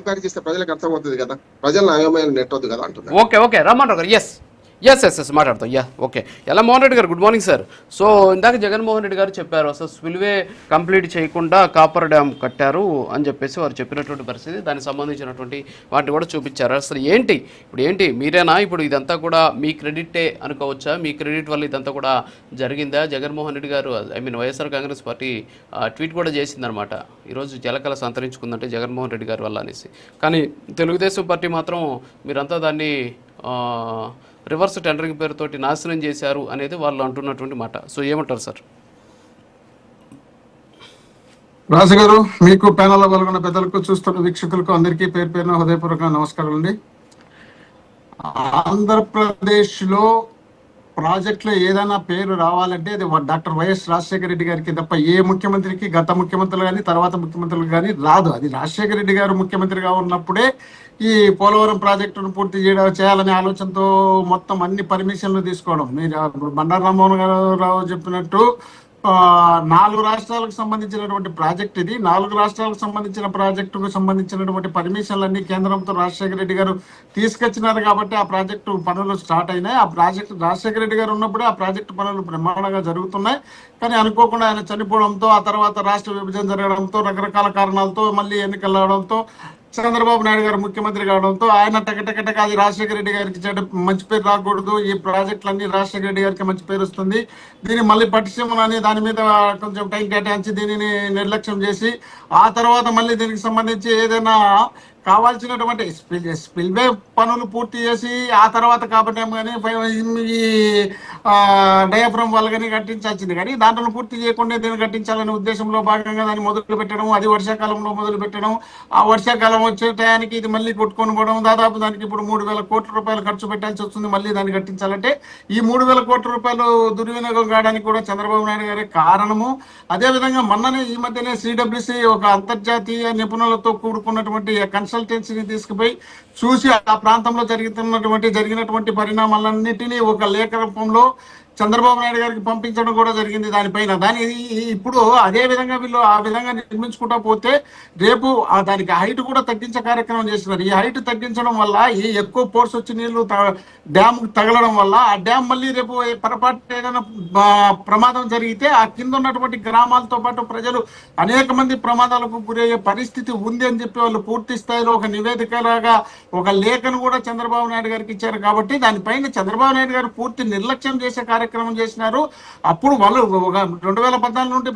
Enquiry చేస్తే ప్రజలకు అర్థమవుతుంది కదా, ప్రజలను అయోమయం నెట్టొద్దు కదా అంటున్నారు. ఓకే ఓకే రమ్మన్ గారు ఎస్ మాట్లాడతాం. ఓకే ఎలా మోహన్ రెడ్డి గారు గుడ్ మార్నింగ్ సార్. సో ఇందాక జగన్మోహన్ రెడ్డి గారు చెప్పారు అసలు స్పిల్వే కంప్లీట్ చేయకుండా కాపర్ డ్యామ్ కట్టారు అని చెప్పేసి వారు చెప్పినటువంటి పరిస్థితి, దానికి సంబంధించినటువంటి వాటిని కూడా చూపించారు. అసలు ఏంటి మీరేనా ఇప్పుడు ఇదంతా కూడా మీ క్రెడిటే అనుకోవచ్చా? మీ క్రెడిట్ వల్ల ఇదంతా కూడా జరిగిందా? జగన్మోహన్ రెడ్డి గారు వైఎస్ఆర్ కాంగ్రెస్ పార్టీ ట్వీట్ కూడా చేసిందనమాట, ఈరోజు జలకళ సంతరించుకుందంటే జగన్మోహన్ రెడ్డి గారి వల్ల అనేసి. కానీ తెలుగుదేశం పార్టీ మాత్రం మీరంతా దాన్ని రివర్స్ టెండరింగ్ పేరుతోటి నాశనం చేశారు అనేది వాళ్ళు అంటున్నటువంటి మాట. సో ఏమంటారు సార్? రాజు గారు, మీకు ప్యానల్లో పాల్గొన్న పెద్దలకు, చూస్తున్న వీక్షకులకు అందరికీ పేరు పేరున హృదయపూర్వక నమస్కారాలు అండి. ఆంధ్రప్రదేశ్ లో ప్రాజెక్టులో ఏదైనా పేరు రావాలంటే అది డాక్టర్ వైఎస్ రాజశేఖర రెడ్డి గారికి తప్ప ఏ ముఖ్యమంత్రికి, గత ముఖ్యమంత్రులు కానీ తర్వాత ముఖ్యమంత్రులు కానీ రాదు. అది రాజశేఖర రెడ్డి గారు ముఖ్యమంత్రిగా ఉన్నప్పుడే ఈ పోలవరం ప్రాజెక్టును పూర్తి చేయాలనే ఆలోచనతో మొత్తం అన్ని పర్మిషన్లు తీసుకోవడం. మీరు ఇప్పుడు బండారు రామ్మోహన్ రావు చెప్పినట్టు 4 రాష్ట్రాలకు సంబంధించినటువంటి ప్రాజెక్ట్ ఇది. 4 రాష్ట్రాలకు సంబంధించిన ప్రాజెక్టుకు సంబంధించినటువంటి పర్మిషన్లన్నీ కేంద్రంతో రాజశేఖర రెడ్డి గారు తీసుకొచ్చినారు కాబట్టి ఆ ప్రాజెక్టు పనులు స్టార్ట్ అయినాయి. ఆ ప్రాజెక్టు రాజశేఖర రెడ్డి గారు ఉన్నప్పుడే ఆ ప్రాజెక్టు పనులు బ్రహ్మాండంగా జరుగుతున్నాయి. కానీ అనుకోకుండా ఆయన చనిపోవడంతో, ఆ తర్వాత రాష్ట్ర విభజన జరగడంతో, రకరకాల కారణాలతో, మళ్ళీ ఎన్నికలు రావడంతో, చంద్రబాబు నాయుడు గారు ముఖ్యమంత్రి కావడంతో ఆయన టకటకటక అది రాజశేఖర రెడ్డి గారికి మంచి పేరు రాకూడదు, ఈ ప్రాజెక్టులన్నీ రాజశేఖర రెడ్డి గారికి మంచి పేరు వస్తుంది, దీన్ని మళ్ళీ పట్టించమని దాని మీద కొంచెం టైం కేటాయించి దీనిని నిర్లక్ష్యం చేసి, ఆ తర్వాత మళ్ళీ దీనికి సంబంధించి ఏదైనా కావాల్సినటువంటి స్పిల్వే పనులు పూర్తి చేసి ఆ తర్వాత కాబట్టి కానీ ఈ డయాఫ్రమ్ వాళ్ళు కానీ కట్టించాల్సింది. కానీ దాంట్లో పూర్తి చేయకుండా దీన్ని కట్టించాలనే ఉద్దేశంలో భాగంగా దాన్ని మొదలు పెట్టడం, అది వర్షాకాలంలో మొదలు పెట్టడం, ఆ వర్షాకాలం వచ్చే టయానికి ఇది మళ్ళీ కొట్టుకొని పోవడం, దాదాపు దానికి ఇప్పుడు 3,000 కోట్ల రూపాయలు ఖర్చు పెట్టాల్సి వస్తుంది మళ్ళీ దాన్ని కట్టించాలంటే. ఈ 3,000 కోట్ల రూపాయలు దుర్వినియోగం కావడానికి కూడా చంద్రబాబు నాయుడు గారే కారణము. అదేవిధంగా మొన్ననే ఈ మధ్యనే సిడబ్ల్యూసి ఒక అంతర్జాతీయ నిపుణులతో కూడుకున్నటువంటి కన్సల్టెన్సీని తీసుకుపోయి చూసి ఆ ప్రాంతంలో జరిగినటువంటి పరిణామాలన్నిటినీ ఒక లేఖ రూపంలో చంద్రబాబు నాయుడు గారికి పంపించడం కూడా జరిగింది. దాని ఇప్పుడు అదే విధంగా వీళ్ళు ఆ విధంగా నిర్మించుకుంటా పోతే రేపు దానికి హైట్ కూడా తగ్గించే కార్యక్రమం చేస్తున్నారు. ఈ హైట్ తగ్గించడం వల్ల ఈ ఎక్కువ ఫోర్స్ వచ్చి నీళ్లు డ్యామ్ తగలడం వల్ల ఆ డ్యామ్ మళ్ళీ రేపు పొరపాటు ఏదైనా ప్రమాదం జరిగితే ఆ కింద ఉన్నటువంటి గ్రామాలతో పాటు ప్రజలు అనేక మంది ప్రమాదాలకు గురయ్యే పరిస్థితి ఉంది అని చెప్పి వాళ్ళు పూర్తి స్థాయిలో ఒక నివేదికలాగా ఒక లేఖను కూడా చంద్రబాబు నాయుడు గారికి ఇచ్చారు. కాబట్టి దానిపైన చంద్రబాబు నాయుడు గారు పూర్తి నిర్లక్ష్యం చేసే కార్యక్రమం చేసినారు. అప్పుడు వాళ్ళు 2014 నుండి